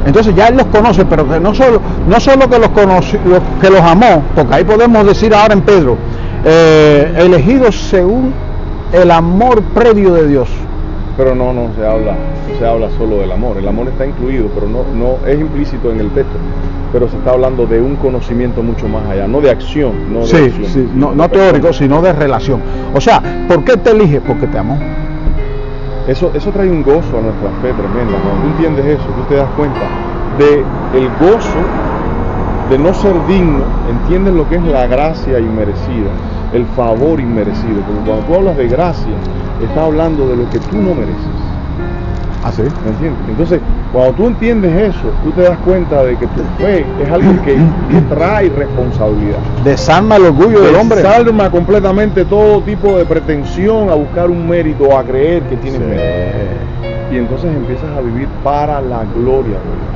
Entonces ya Él los conoce, pero que no solo que los conoce, que los amó, porque ahí podemos decir ahora en Pedro, elegidos según el amor previo de Dios. Pero no se habla solo del amor. El amor está incluido, pero no es implícito en el texto. Pero se está hablando de un conocimiento mucho más allá, no de acción, no teórico, sino de relación. O sea, ¿por qué te elige? Porque te amó. Eso trae un gozo a nuestra fe tremenda. Cuando tú entiendes eso, tú te das cuenta de el gozo de no ser digno, entiendes lo que es la gracia inmerecida, el favor inmerecido. Porque cuando tú hablas de gracia, estás hablando de lo que tú no mereces. ¿Ah, sí? ¿Me entiendes? Entonces, cuando tú entiendes eso, tú te das cuenta de que tu fe es algo que trae responsabilidad. Desarma el orgullo del hombre. Desarma completamente todo tipo de pretensión a buscar un mérito o a creer que tienes mérito. Y entonces empiezas a vivir para la gloria de Dios.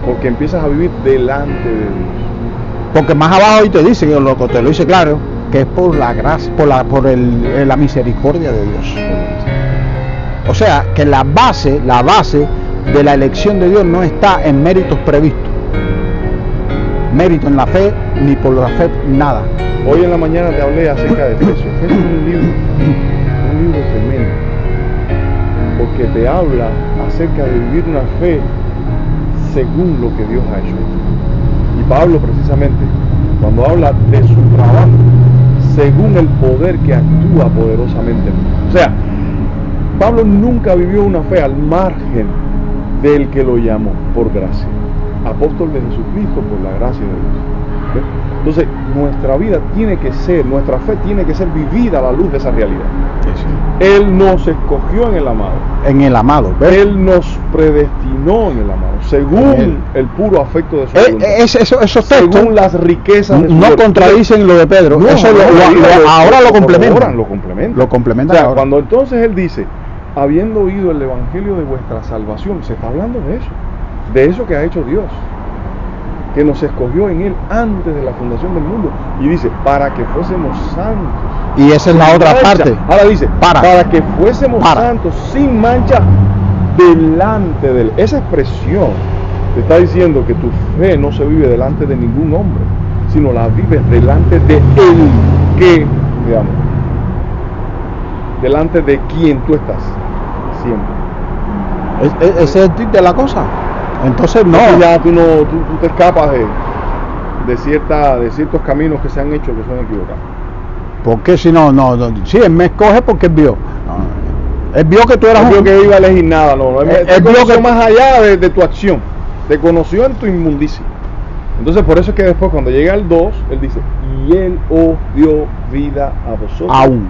Porque empiezas a vivir delante de Dios. Porque más abajo ahí te dice, te lo dice claro, que es por la gracia, por la misericordia de Dios. O sea, que la base de la elección de Dios no está en méritos previstos. Mérito en la fe, ni por la fe, nada. Hoy en la mañana te hablé acerca de Efesios. Es un libro tremendo. Porque te habla acerca de vivir una fe según lo que Dios ha hecho. Y Pablo precisamente, cuando habla de su trabajo, según el poder que actúa poderosamente. O sea, Pablo nunca vivió una fe al margen del que lo llamó por gracia. Apóstol de Jesucristo por la gracia de Dios. ¿Ves? Entonces, nuestra vida nuestra fe tiene que ser vivida a la luz de esa realidad. Sí. Él nos escogió en el amado. En el amado. ¿Ves? Él nos predestinó en el amado, según el puro afecto de su voluntad. Esos textos, según las riquezas de su no contradicen lo de Pedro. Ahora lo complementan. Lo complementan. O sea, ahora. cuando entonces él dice, habiendo oído el evangelio de vuestra salvación, se está hablando de eso que ha hecho Dios, que nos escogió en él antes de la fundación del mundo, y dice, para que fuésemos santos. Y esa es la otra parte. Ahora dice, para que fuésemos santos sin mancha delante de él. Esa expresión te está diciendo que tu fe no se vive delante de ningún hombre, sino la vives delante de él, que, digamos, delante de quien tú estás siempre. Ese es el tip de la cosa. Entonces no. Ya tú te escapas de ciertos caminos que se han hecho que son equivocados. Porque si no, sí, él me escoge porque él vio. Él vio que tú eras él vio que iba a elegir nada, él vio que más allá de tu acción, te conoció en tu inmundicia. Entonces por eso es que después cuando llega el 2, él dice, y él os dio vida a vosotros aún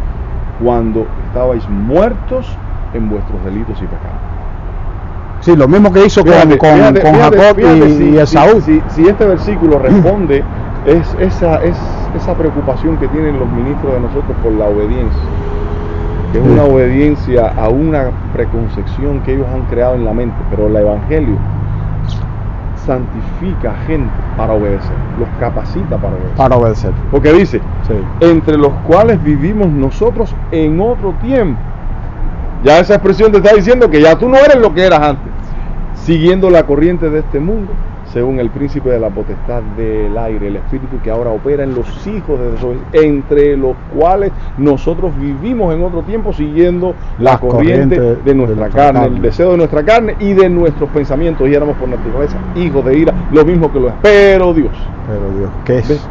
cuando estabais muertos en vuestros delitos y pecados. Sí, lo mismo que hizo con Jacob y Esaú. Si este versículo responde esa preocupación que tienen los ministros de nosotros por la obediencia, que es una obediencia a una preconcepción que ellos han creado en la mente, pero el evangelio santifica a gente para obedecer, los capacita para obedecer. Porque dice, entre los cuales vivimos nosotros en otro tiempo. Ya esa expresión te está diciendo que ya tú no eres lo que eras antes, siguiendo la corriente de este mundo, según el príncipe de la potestad del aire, el espíritu que ahora opera en los hijos de desobediencia, entre los cuales nosotros vivimos en otro tiempo, siguiendo la corriente de nuestra carne, el deseo de nuestra carne y de nuestros pensamientos, y éramos por naturaleza hijos de ira, lo mismo que lo es. Pero Dios, ¿qué es? ¿ves?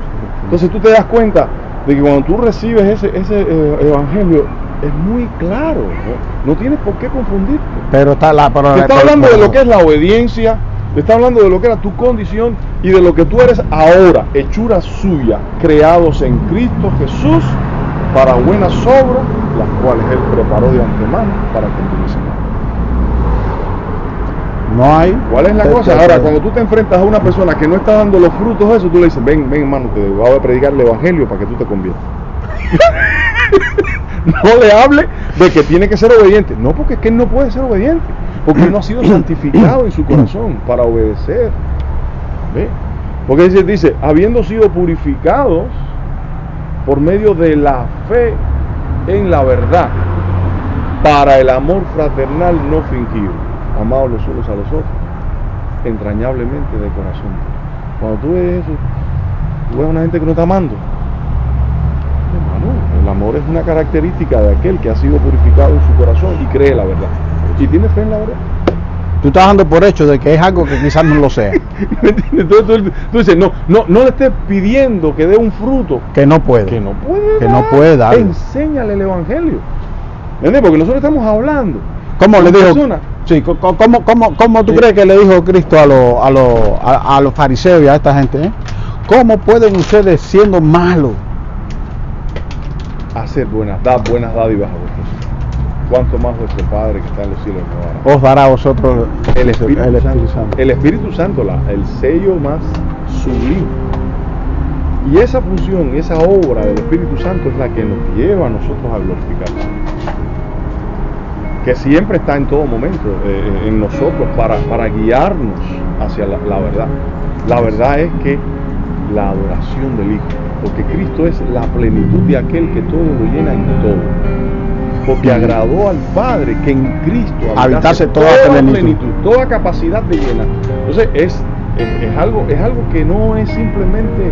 Entonces tú te das cuenta de que cuando tú recibes ese evangelio, es muy claro, no tienes por qué confundirte. Pero te está hablando de lo que es la obediencia, te está hablando de lo que era tu condición y de lo que tú eres ahora, hechura suya, creados en Cristo Jesús para buenas obras, las cuales Él preparó de antemano para que tuviésemos. No hay. ¿Cuál es la cosa? Ahora, cuando tú te enfrentas a una persona que no está dando los frutos de eso, tú le dices, ven hermano, te voy a predicar el evangelio para que tú te conviertas. No le hable de que tiene que ser obediente. No, porque es que él no puede ser obediente, porque él no ha sido santificado en su corazón para obedecer. ¿Ve? Porque dice, habiendo sido purificados por medio de la fe en la verdad, para el amor fraternal no fingido. amados los unos a los otros, entrañablemente de corazón. Cuando tú ves eso, tú ves a una gente que no está amando. Hermano, el amor es una característica de aquel que ha sido purificado en su corazón y cree la verdad. Y tiene fe en la verdad. Tú estás dando por hecho de que es algo que quizás no lo sea. ¿Me entiendes? Entonces, tú dices, no le estés pidiendo que dé un fruto Que no puede. que no puede Que dar. no puede darlo. Enséñale el evangelio. ¿Me entiendes? Porque nosotros estamos hablando. ¿Cómo le con dijo? personas. Sí, ¿cómo tú crees que le dijo Cristo a los fariseos y a esta gente? ¿Cómo pueden ustedes, siendo malos, Hacer dar buenas dádivas a vosotros? Cuánto más vuestro Padre que está en los cielos nos dará. os dará a vosotros El Espíritu Santo. Santo? El Espíritu Santo, el sello más sublime. Y esa función, esa obra del Espíritu Santo es la que nos lleva a nosotros a glorificar. Que siempre está en todo momento en nosotros para guiarnos hacia la verdad. La verdad es que la adoración del Hijo, porque Cristo es la plenitud de aquel que todo lo llena en todo. Porque agradó al Padre que en Cristo habitase toda plenitud, toda capacidad de llenar. Entonces es algo que no es simplemente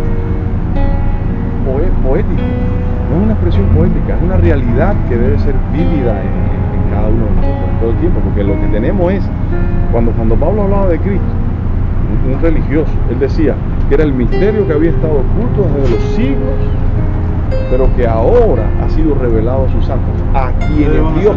poético, no es una expresión poética, es una realidad que debe ser vívida en cada uno de nosotros en todo el tiempo, porque lo que tenemos es, cuando Pablo hablaba de Cristo, un religioso, él decía que era el misterio que había estado oculto desde los siglos, pero que ahora ha sido revelado a sus santos, a quienes Dios